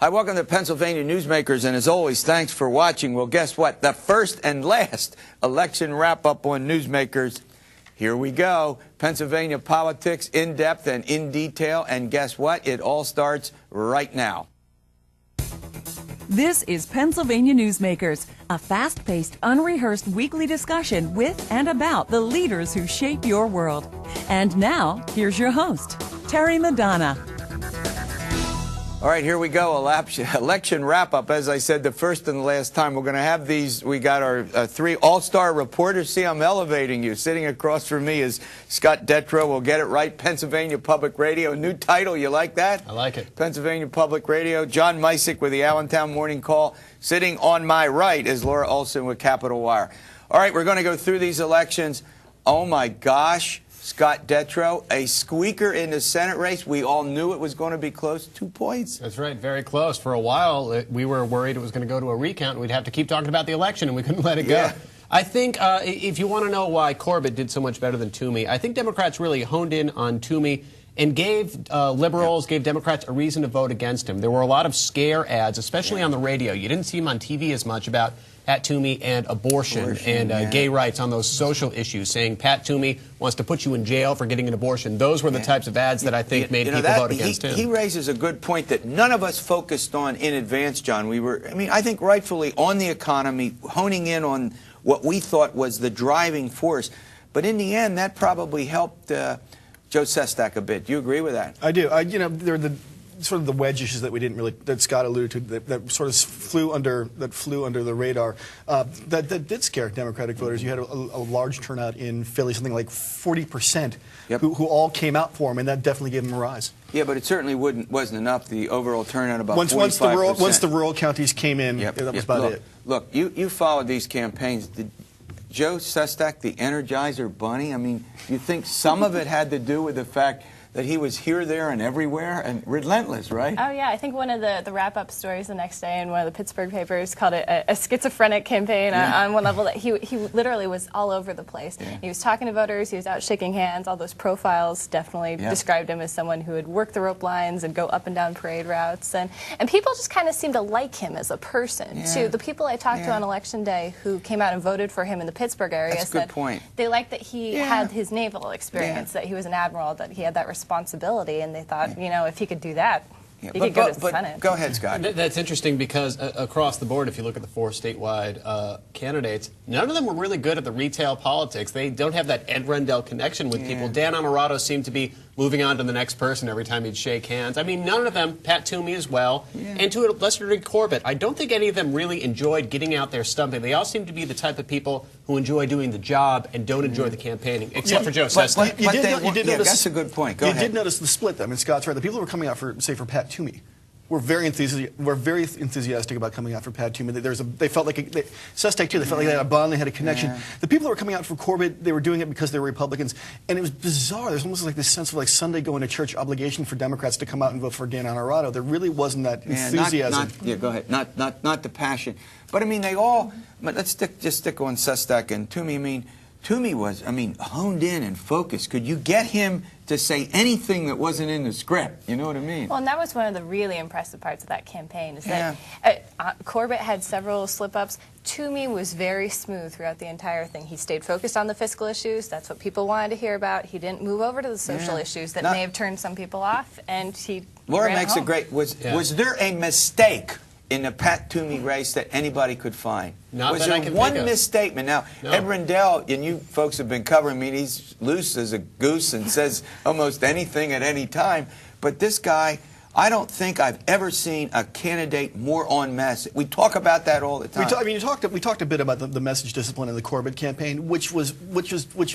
Hi, welcome to Pennsylvania Newsmakers, and as always, thanks for watching. Well, guess what? The first and last election wrap-up on Newsmakers. Here we go. Pennsylvania politics, in depth and in detail, and guess what? It all starts right now. This is Pennsylvania Newsmakers, a fast-paced, unrehearsed weekly discussion with and about the leaders who shape your world. And now, here's your host, Terry Madonna. All right, here we go. Election wrap-up. As I said, the first and the last time. We're going to have these. We got our three all-star reporters. See, I'm elevating you. Sitting across from me is Scott Detrow. We'll get it right. Pennsylvania Public Radio. New title. You like that? I like it. Pennsylvania Public Radio. John Micek with the Allentown Morning Call. Sitting on my right is Laura Olson with Capitolwire. All right, we're going to go through these elections. Oh, my gosh. Scott Detrow, a squeaker in the Senate race. We all knew it was going to be close. 2 points. That's right, very close. For a while, we were worried it was going to go to a recount, and we'd have to keep talking about the election, and we couldn't let it go. I think if you want to know why Corbett did so much better than Toomey, I think Democrats really honed in on Toomey and gave liberals, gave Democrats a reason to vote against him. There were a lot of scare ads, especially on the radio. You didn't see him on TV as much about Pat Toomey and abortion and gay rights on those social issues, saying Pat Toomey wants to put you in jail for getting an abortion. Those were the types of ads that I think made people vote against him. He raises a good point that none of us focused on in advance, John. We were, I think rightfully on the economy, honing in on what we thought was the driving force. But in the end, that probably helped Joe Sestak a bit. Do you agree with that? I do. There are the sort of the wedge issues that we didn't really, that Scott alluded to, that sort of flew under the radar, that did scare Democratic voters. You had a large turnout in Philly, something like 40%, who all came out for him, and that definitely gave him a rise. Yeah, but it certainly wasn't enough. The overall turnout about 45%. Once the rural counties came in, that was about it. Look, you followed these campaigns. Did Joe Sestak, the Energizer Bunny, you think some of it had to do with the fact that he was here, there, and everywhere, and relentless, right? Oh, yeah. I think one of the wrap-up stories the next day in one of the Pittsburgh papers called it a schizophrenic campaign on one level, that he literally was all over the place. He was talking to voters. He was out shaking hands. All those profiles definitely described him as someone who would work the rope lines and go up and down parade routes. And people just kind of seemed to like him as a person, too. The people I talked to on Election Day who came out and voted for him in the Pittsburgh area said they liked that he had his naval experience, that he was an admiral, that he had that responsibility, and they thought, if he could do that, he could go to the Senate. Go ahead, Scott. That's interesting because across the board, if you look at the four statewide candidates, none of them were really good at the retail politics. They don't have that Ed Rendell connection with people. Dan Honorado seemed to be moving on to the next person every time he'd shake hands. None of them, Pat Toomey as well, and to a lesser degree Corbett. I don't think any of them really enjoyed getting out there stumping. They all seem to be the type of people who enjoy doing the job and don't enjoy the campaigning, except for Joe Sestak. You did notice, that's a good point. Go ahead. You did notice the split, though. Scott's right. The people who were coming out for, say, for Pat Toomey were very enthusiastic about coming out for Pat Toomey. They felt like Sestak too. They felt like they had a bond. They had a connection. The people that were coming out for Corbett, they were doing it because they were Republicans, and it was bizarre. There's almost like this sense of like Sunday going to church obligation for Democrats to come out and vote for Dan Honorado. There really wasn't that enthusiasm. Go ahead. Not the passion, but they all. But let's just stick on Sestak and Toomey. Toomey was, honed in and focused. Could you get him to say anything that wasn't in the script? You know what I mean? Well, and that was one of the really impressive parts of that campaign, is that Corbett had several slip-ups. Toomey was very smooth throughout the entire thing. He stayed focused on the fiscal issues. That's what people wanted to hear about. He didn't move over to the social issues that may have turned some people off, and he Laura makes a great... Was there a mistake in the Pat Toomey race that anybody could find? Was there one misstatement? Now, Ed Rendell, and you folks have been covering me, he's loose as a goose and says almost anything at any time. But this guy, I don't think I've ever seen a candidate more on message. We talk about that all the time. We talked a bit about the message discipline in the Corbett campaign, which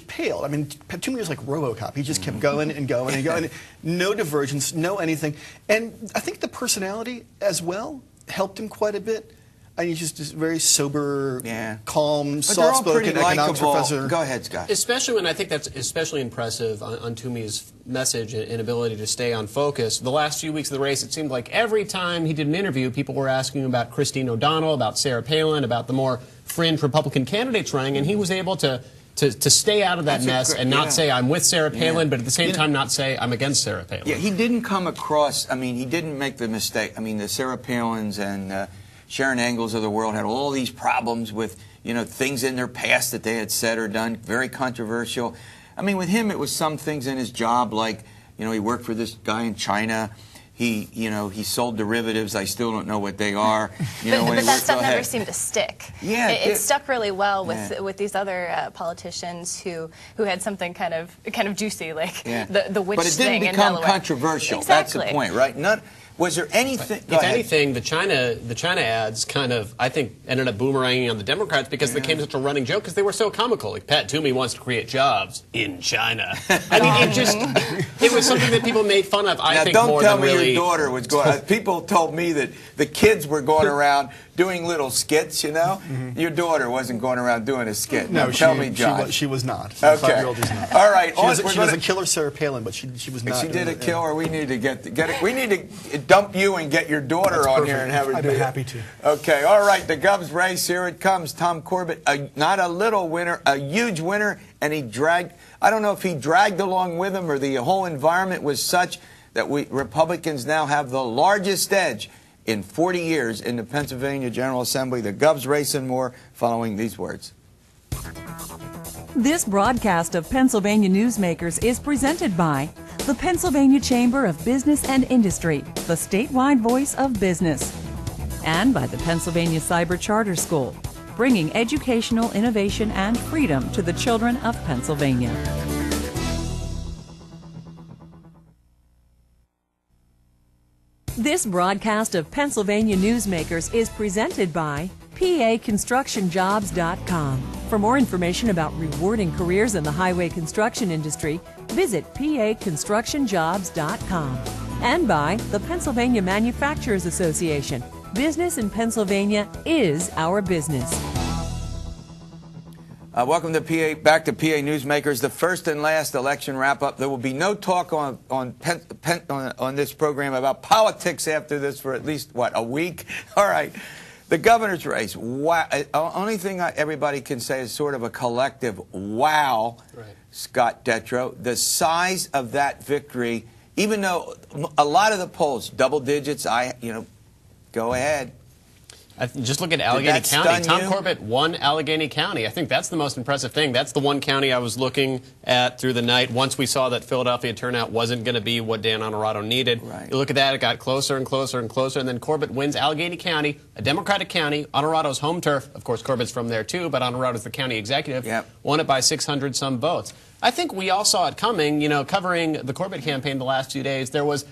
paled. Pat Toomey was like RoboCop. He just kept going and going and going. No divergence, no anything. And I think the personality as well helped him quite a bit. He's just very sober, calm, soft-spoken economics professor. Go ahead, Scott. Especially when I think that's especially impressive on Toomey's message and ability to stay on focus. The last few weeks of the race, it seemed like every time he did an interview, people were asking about Christine O'Donnell, about Sarah Palin, about the more fringe Republican candidates running, and he was able to to stay out of that mess and not say I'm with Sarah Palin, but at the same time not say I'm against Sarah Palin. Yeah, he didn't come across, I mean, he didn't make the mistake. I mean, the Sarah Palins and Sharon Engels of the world had all these problems with, you know, things in their past that they had said or done, very controversial. I mean, with him, it was some things in his job, like, you know, he worked for this guy in China. He, you know, he sold derivatives. I still don't know what they are. You know, but that stuff never seemed to stick. Yeah, it stuck really well with these other politicians who had something kind of juicy, like the witch thing in Delaware. But it didn't become controversial. Exactly. That's the point, right? Was there anything? If anything, the China ads kind of, I think, ended up boomeranging on the Democrats because they became such a running joke because they were so comical. Like, Pat Toomey wants to create jobs in China. I mean, it was something that people made fun of. I think more than really. Don't tell me your daughter was going. People told me that the kids were going around doing little skits. You know, your daughter wasn't going around doing a skit. No, tell me, John. She was not. Okay. 5-year-old is not. All right. She doesn't kill her Sarah Palin, but she was not. She did a kill, or we need to get it. We need to dump you and get your daughter on here and have her do it. I'd be happy to. Okay, all right, the Govs race, here it comes. Tom Corbett, not a little winner, a huge winner, and he dragged, I don't know if he dragged along with him or the whole environment was such that Republicans now have the largest edge in 40 years in the Pennsylvania General Assembly. The Govs race and more following these words. This broadcast of Pennsylvania Newsmakers is presented by the Pennsylvania Chamber of Business and Industry, the statewide voice of business, and by the Pennsylvania Cyber Charter School, bringing educational innovation and freedom to the children of Pennsylvania. This broadcast of Pennsylvania Newsmakers is presented by PAConstructionJobs.com. For more information about rewarding careers in the highway construction industry, visit PAConstructionJobs.com. And by the Pennsylvania Manufacturers Association. Business in Pennsylvania is our business. Welcome to back to PA Newsmakers, the first and last election wrap-up. There will be no talk on this program about politics after this for at least, a week? All right. The governor's race, wow. Only thing everybody can say is sort of a collective wow, right. Scott Detrow. The size of that victory, even though a lot of the polls, double digits, go ahead. Just look at Allegheny County. Tom Corbett won Allegheny County. I think that's the most impressive thing. That's the one county I was looking at through the night. Once we saw that Philadelphia turnout wasn't going to be what Dan Honorado needed. Right. You look at that, it got closer and closer and closer, and then Corbett wins Allegheny County, a Democratic county, Honorado's home turf. Of course, Corbett's from there too, but Honorado's the county executive. Yep. Won it by 600-some votes. I think we all saw it coming, covering the Corbett campaign the last 2 days. There was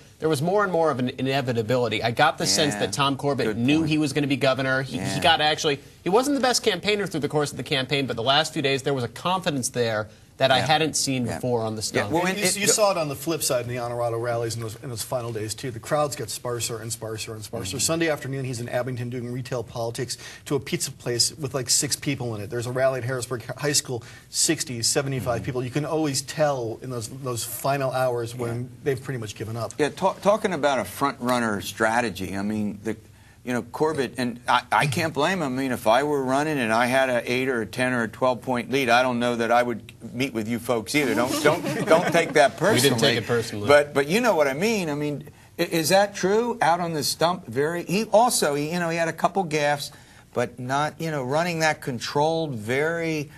more and more of an inevitability. I got the sense that Tom Corbett knew he was going to be governor. He wasn't the best campaigner through the course of the campaign, but the last few days there was a confidence there that I hadn't seen before on the stump. Well, you saw it on the flip side in the Honorado rallies in those final days, too. The crowds get sparser and sparser and sparser. Sunday afternoon, he's in Abington doing retail politics to a pizza place with like 6 people in it. There's a rally at Harrisburg High School, 60, 75 people. You can always tell in those final hours when they've pretty much given up. Yeah, talking about a front-runner strategy, I mean, Corbett, and I can't blame him. I mean, if I were running and I had an 8 or a 10 or a 12-point lead, I don't know that I would meet with you folks either. Don't take that personally. We didn't take it personally. But you know what I mean. I mean, is that true? Out on the stump, he had a couple gaffes, but not running that controlled, very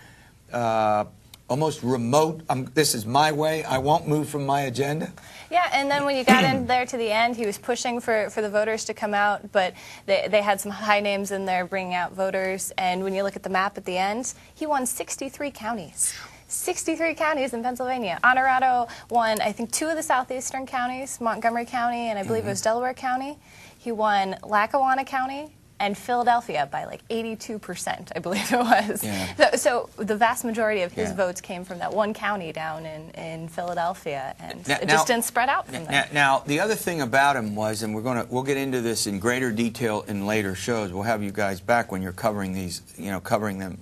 almost remote. This is my way. I won't move from my agenda. Yeah, and then when you got in there to the end, he was pushing for the voters to come out, but they had some high names in there bringing out voters. And when you look at the map at the end, he won 63 counties. 63 counties in Pennsylvania. Honorado won, I think, 2 of the southeastern counties, Montgomery County and I believe it was Delaware County. He won Lackawanna County and Philadelphia by like 82%, I believe it was. Yeah. So the vast majority of his votes came from that one county down in Philadelphia, and it just didn't spread out from there. Now, the other thing about him was, and we'll get into this in greater detail in later shows. We'll have you guys back when you're covering these, covering them.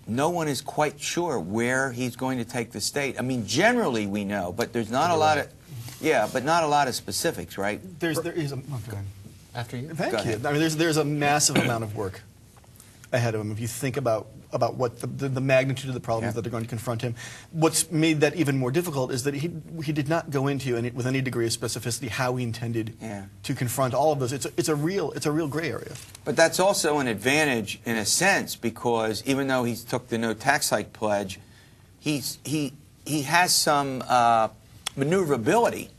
No one is quite sure where he's going to take the state. I mean, generally we know, but there's not a lot of. Yeah, but not a lot of specifics, right? There is a. After you. Thank you. I mean, there's a massive amount of work ahead of him. If you think about about what the magnitude of the problems that are going to confront him. What's made that even more difficult is that he did not go into with any degree of specificity how he intended to confront all of those. It's a real gray area. But that's also an advantage in a sense, because even though he took the no tax hike pledge, he has some maneuverability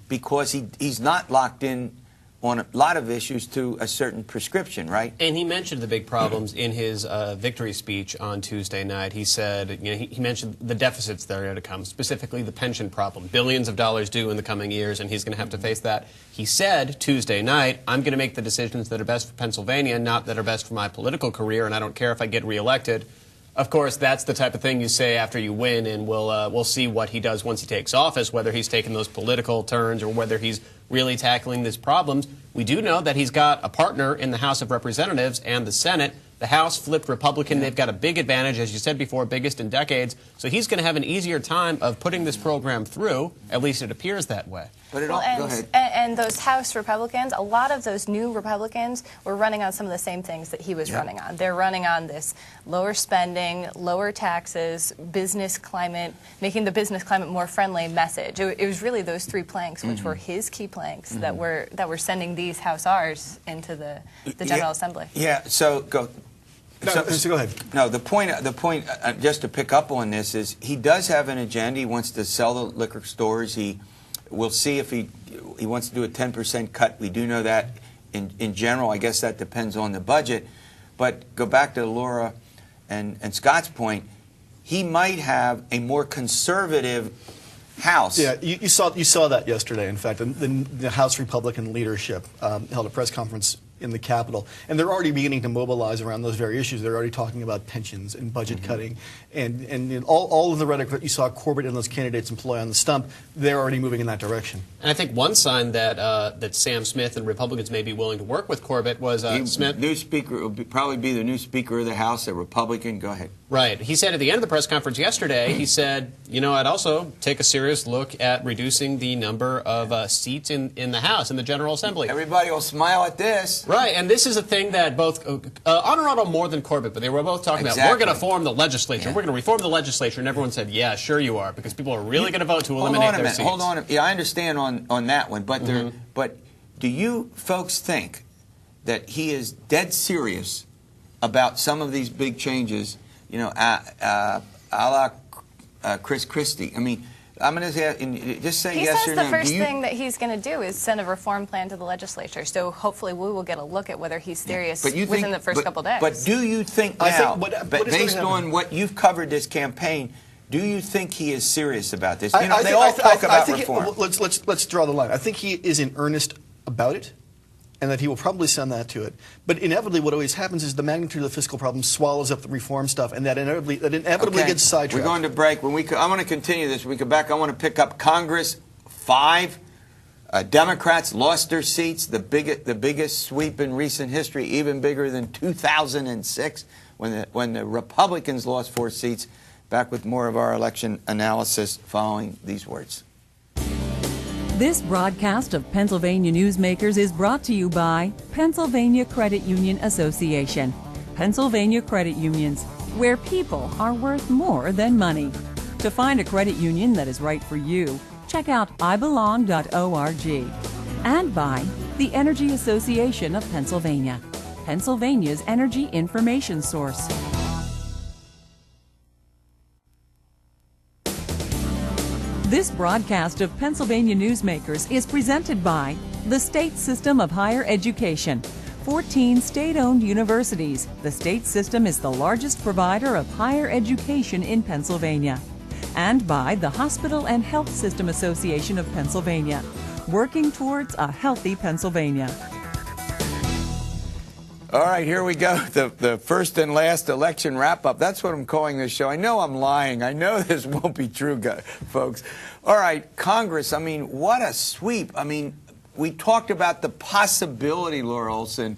because he's not locked in on a lot of issues to a certain prescription, right? And he mentioned the big problems in his victory speech on Tuesday night. He said, he mentioned the deficits that are to come, specifically the pension problem, billions of dollars due in the coming years, and he's going to have to face that. He said Tuesday night, I'm going to make the decisions that are best for Pennsylvania, not that are best for my political career, and I don't care if I get reelected. Of course, that's the type of thing you say after you win, and we'll see what he does once he takes office, whether he's taking those political turns or whether he's really tackling these problems. We do know that he's got a partner in the House of Representatives and the Senate. The House flipped Republican. They've got a big advantage, as you said before, biggest in decades. So he's going to have an easier time of putting this program through. At least it appears that way. But go ahead. And those House Republicans, a lot of those new Republicans were running on some of the same things that he was running on. They're running on this lower spending, lower taxes, business climate, making the business climate more friendly message. It was really those three planks, which were his key planks, that were sending these House Rs into the General Assembly. Yeah. So go. So go ahead. No, the point, just to pick up on this, is he does have an agenda. He wants to sell the liquor stores. We'll see if he wants to do a 10% cut. We do know that in general. I guess that depends on the budget. But go back to Laura and Scott's point. He might have a more conservative House. Yeah, you saw that yesterday. In fact, the House Republican leadership held a press conference in the Capitol, and they're already beginning to mobilize around those very issues. They're already talking about pensions and budget cutting, and all of the rhetoric that you saw Corbett and those candidates employ on the stump, they're already moving in that direction. And I think one sign that that Sam Smith and Republicans may be willing to work with Corbett was Smith. New Speaker will probably be the new Speaker of the House, a Republican. Go ahead. Right. He said at the end of the press conference yesterday, he said, I'd also take a serious look at reducing the number of seats in the House, in the General Assembly. Everybody will smile at this. Right, and this is a thing that both Honorado more than Corbett, but they were both talking about, we're going to form the legislature, we're going to reform the legislature, and everyone said, yeah, sure you are, because people are really going to vote to eliminate their seats. Hold on a minute. Yeah, I understand on that one, but but do you folks think that he is dead serious about some of these big changes, a la Chris Christie? I mean, I'm going to say, just say yes or no. He says the first thing that he's going to do is send a reform plan to the legislature. So hopefully we will get a look at whether he's serious within the first couple days. But do you think now, based on what you've covered this campaign, do you think he is serious about this? They all talk about reform. Let's draw the line. I think he is in earnest about it, and that he will probably send that to it. But inevitably what always happens is the magnitude of the fiscal problem swallows up the reform stuff, and that inevitably gets sidetracked. We're going to break. I want to continue this. When we come back, I want to pick up Congress. 5 Democrats lost their seats, the biggest sweep in recent history, even bigger than 2006 when the Republicans lost 4 seats. Back with more of our election analysis following these words. This broadcast of Pennsylvania Newsmakers is brought to you by Pennsylvania Credit Union Association. Pennsylvania Credit Unions, where people are worth more than money. To find a credit union that is right for you, check out ibelong.org. And by the Energy Association of Pennsylvania, Pennsylvania's energy information source. This broadcast of Pennsylvania Newsmakers is presented by the State System of Higher Education. 14 state-owned universities. The state system is the largest provider of higher education in Pennsylvania. And by the Hospital and Health System Association of Pennsylvania, working towards a healthy Pennsylvania. All right, here we go. The first and last election wrap-up. That's what I'm calling this show. I know I'm lying. I know this won't be true, folks. All right, Congress, I mean, what a sweep. I mean, we talked about the possibility, Laura Olson,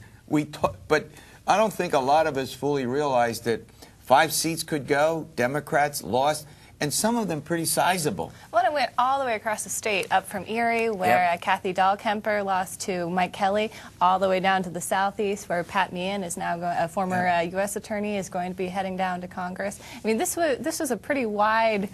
but I don't think a lot of us fully realized that 5 seats could go, Democrats lost, and some of them pretty sizable. Well, it went all the way across the state, up from Erie, where Kathy Dahlkemper lost to Mike Kelly, all the way down to the southeast, where Pat Meehan is now a former U.S. attorney, is going to be heading down to Congress. I mean, this was a pretty wide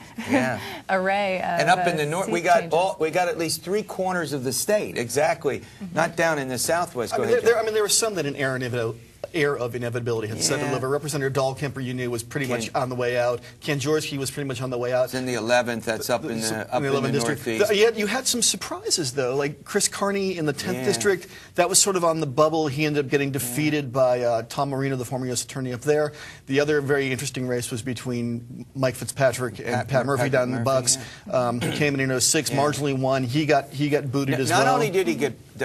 array of and up in the north, we got changes. at least 3 corners of the state, exactly. Not down in the southwest. I mean, there were some that an air of inevitability had settled over. Representative Dahlkemper, you knew, was pretty much on the way out. Ken Jaworski was pretty much on the way out. It's in the 11th. That's up in the 11th district. Northeast. You had some surprises, though, like Chris Carney in the 10th district. That was sort of on the bubble. He ended up getting defeated by Tom Marino, the former U.S. attorney up there. The other very interesting race was between Mike Fitzpatrick and Pat Murphy down in the Bucks. He came in 06, marginally won. He got booted as well.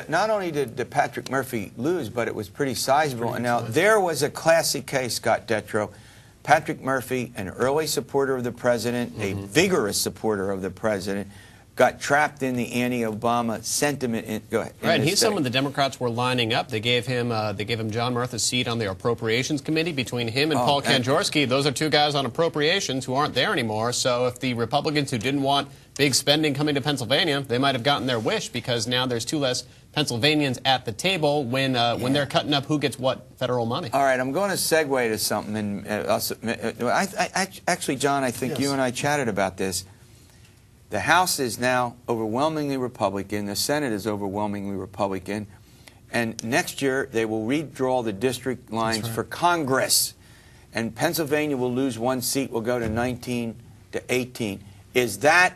Not only did Patrick Murphy lose, but it was pretty sizable. And now there was a classic case, Scott Detrow. Patrick Murphy, an early supporter of the president, a vigorous supporter of the president, got trapped in the anti-Obama sentiment. Go ahead. Right, and he's someone the Democrats were lining up. They gave him John Murtha's seat on the Appropriations Committee. Between him and Paul Kanjorski, those are 2 guys on appropriations who aren't there anymore. So if the Republicans who didn't want big spending coming to Pennsylvania, they might have gotten their wish, because now there's 2 less Pennsylvanians at the table when they're cutting up who gets what federal money. All right, I'm going to segue to something. And actually, John, I think you and I chatted about this. The House is now overwhelmingly Republican. The Senate is overwhelmingly Republican. And next year, they will redraw the district lines for Congress. And Pennsylvania will lose 1 seat, will go to 19 to 18. Is that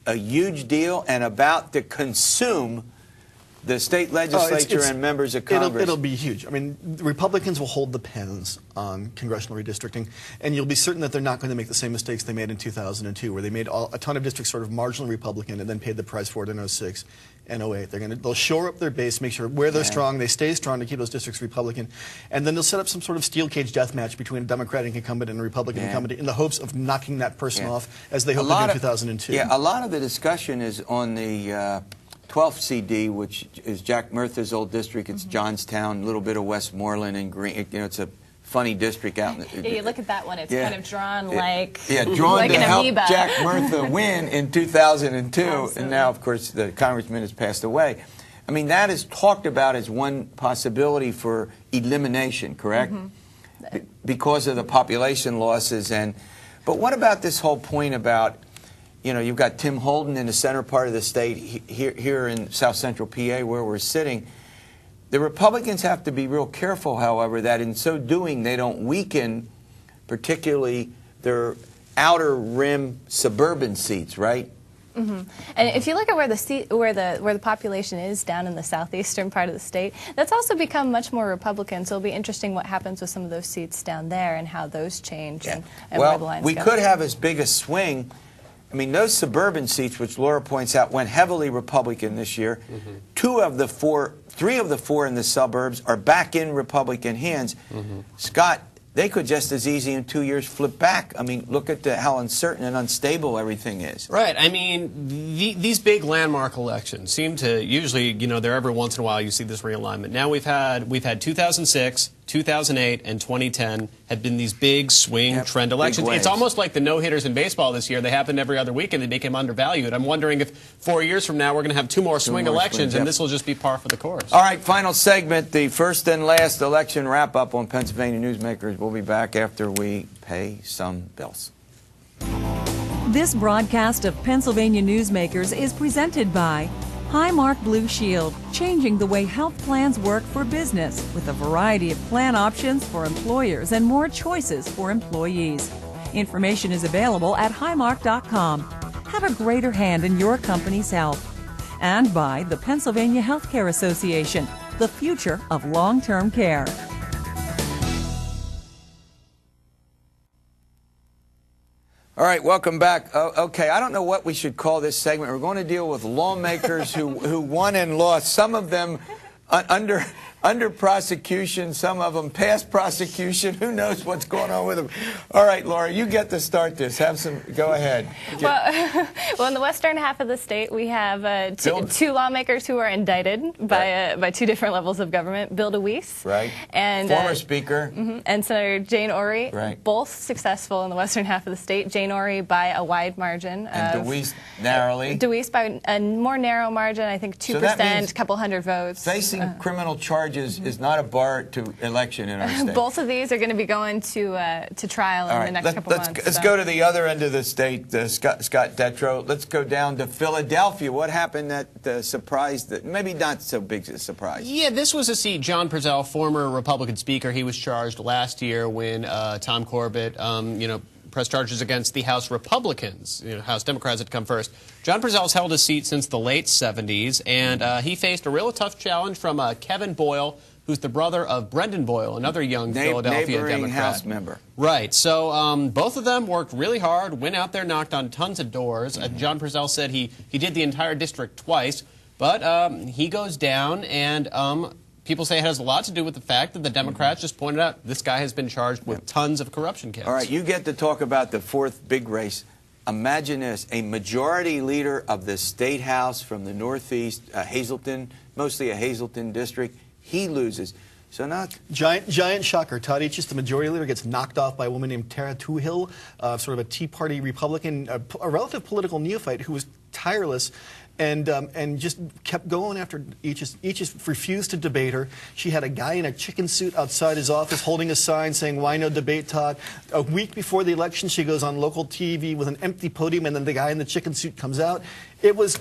a huge deal and about to consume the state legislature and members of Congress? It'll be huge. I mean, the Republicans will hold the pens on congressional redistricting, and you'll be certain that they're not going to make the same mistakes they made in 2002, where they made a ton of districts sort of marginally Republican and then paid the price for it in 06 and 08. They'll shore up their base, make sure where they're strong, they stay strong to keep those districts Republican, and then they'll set up some sort of steel cage death match between a Democratic incumbent and a Republican incumbent in the hopes of knocking that person off, as they hoped to do in 2002. Yeah, a lot of the discussion is on the 12th CD, which is Jack Murtha's old district. It's Johnstown, a little bit of Westmoreland and Green. It's a funny district out in the... you look at that one, it's kind of drawn like drawn like to an help amoeba. Jack Murtha win in 2002, and now, of course, the congressman has passed away. I mean, that is talked about as one possibility for elimination, correct? Because of the population losses. But what about this whole point about, you've got Tim Holden in the center part of the state, here in South Central PA where we're sitting. The Republicans have to be real careful, however, that in so doing they don't weaken particularly their outer rim suburban seats, right? And if you look at where the population is down in the southeastern part of the state, that's also become much more Republican. So it'll be interesting what happens with some of those seats down there and how those change and where the lines we go. Could have as big a swing. I mean, those suburban seats, which Laura points out, went heavily Republican this year. 3 of the 4 in the suburbs are back in Republican hands. Scott, they could just as easy in 2 years flip back. I mean, look at how uncertain and unstable everything is. Right. I mean, these big landmark elections seem to usually, there every once in a while you see this realignment. Now we've had 2006, 2008, and 2010 had been these big swing trend elections. It's almost like the no-hitters in baseball this year. They happened every other week and they became undervalued. I'm wondering if 4 years from now we're going to have 2 more swing elections and this will just be par for the course. All right, final segment, the first and last election wrap-up on Pennsylvania Newsmakers. We'll be back after we pay some bills. This broadcast of Pennsylvania Newsmakers is presented by Highmark Blue Shield, changing the way health plans work for business with a variety of plan options for employers and more choices for employees. Information is available at highmark.com. Have a greater hand in your company's health. And by the Pennsylvania Healthcare Association, the future of long-term care. All right, welcome back. Okay, I don't know what we should call this segment. We're going to deal with lawmakers who won and lost. Some of them under under prosecution, some of them past prosecution. Who knows what's going on with them? All right, Laura, you get to start this. Go ahead. Well, in the western half of the state, we have two lawmakers who are indicted by two different levels of government. Bill DeWeese, right, and former Speaker, and Senator Jane Orey, right, both successful in the western half of the state. Jane Orey by a wide margin. And DeWeese narrowly. DeWeese by a more narrow margin, I think 2%, a couple hundred votes. Facing criminal charges is not a bar to election in our state. Both of these are going to be going to trial in the next couple months. Let's go to the other end of the state, Scott Detrow. Let's go down to Philadelphia. What happened that surprised, maybe not so big a surprise? Yeah, this was a seat. John Purcell, former Republican Speaker, he was charged last year when Tom Corbett, pressed charges against the House Republicans. House Democrats had come first. John Purcell's held his seat since the late 70s, and he faced a real tough challenge from Kevin Boyle, who's the brother of Brendan Boyle, another young Philadelphia Democrat. House member. Right. So both of them worked really hard, went out there, knocked on tons of doors. John Purcell said he did the entire district twice, but he goes down, and people say it has a lot to do with the fact that the Democrats just pointed out this guy has been charged with tons of corruption counts. All right, you get to talk about the fourth big race. Imagine this, a majority leader of the state house from the Northeast, Hazleton, mostly a Hazleton district, he loses. So now, giant shocker. Todd Aitchis, the majority leader, gets knocked off by a woman named Tara Tuhill, sort of a Tea Party Republican, a relative political neophyte who was tireless and just kept going after Aitchis. Aitchis refused to debate her. She had a guy in a chicken suit outside his office holding a sign saying, "Why no debate, Todd?" A week before the election, she goes on local TV with an empty podium, and then the guy in the chicken suit comes out. It was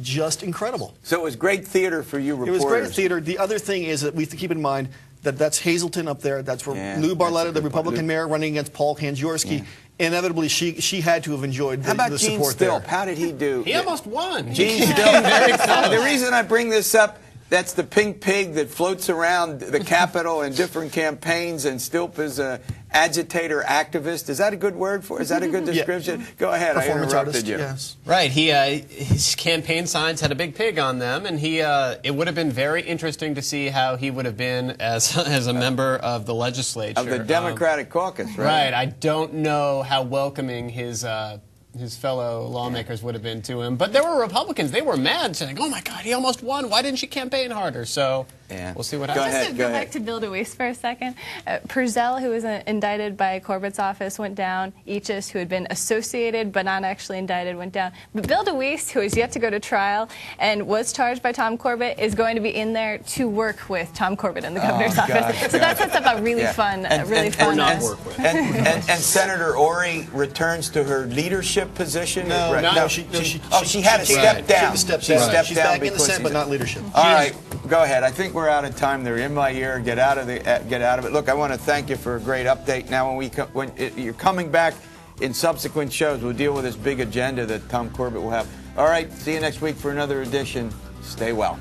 just incredible. So it was great theater for you reporters. It was great theater. The other thing is that we have to keep in mind that that's Hazleton up there. That's where Lou Barletta, the Republican mayor, running against Paul Kanjorski. Yeah. Inevitably, she had to have enjoyed the support there. How about Gene Stilp? How did he do? He almost won. Gene Stilp. The reason I bring this up, that's the pink pig that floats around the Capitol in different campaigns, and Stilp is a agitator, activist. Is that a good word for it? Is that a good description? Yeah. Go ahead. I interrupted you. Yes. Right. His campaign signs had a big pig on them, and it would have been very interesting to see how he would have been as a member of the legislature. Of the Democratic caucus, right? Right. I don't know how welcoming his fellow lawmakers would have been to him. But there were Republicans. They were mad, saying, "Oh, my God, he almost won. Why didn't she campaign harder?" So we'll see what happens. Just to go back to Bill DeWeese for a second. Purcell, who was indicted by Corbett's office, went down. Aitchis, who had been associated but not actually indicted, went down. But Bill DeWeese, who has yet to go to trial and was charged by Tom Corbett, is going to be in there to work with Tom Corbett in the governor's office. So that sets up a really fun, or not work with. And Senator Orey returns to her leadership position. No, she had to step down. She stepped down. She's back in the Senate, but not leadership. All right, go ahead. I think we're out of time. They're in my ear. Get out of it. Look, I want to thank you for a great update. Now, when you're coming back in subsequent shows, we'll deal with this big agenda that Tom Corbett will have. All right, see you next week for another edition. Stay well.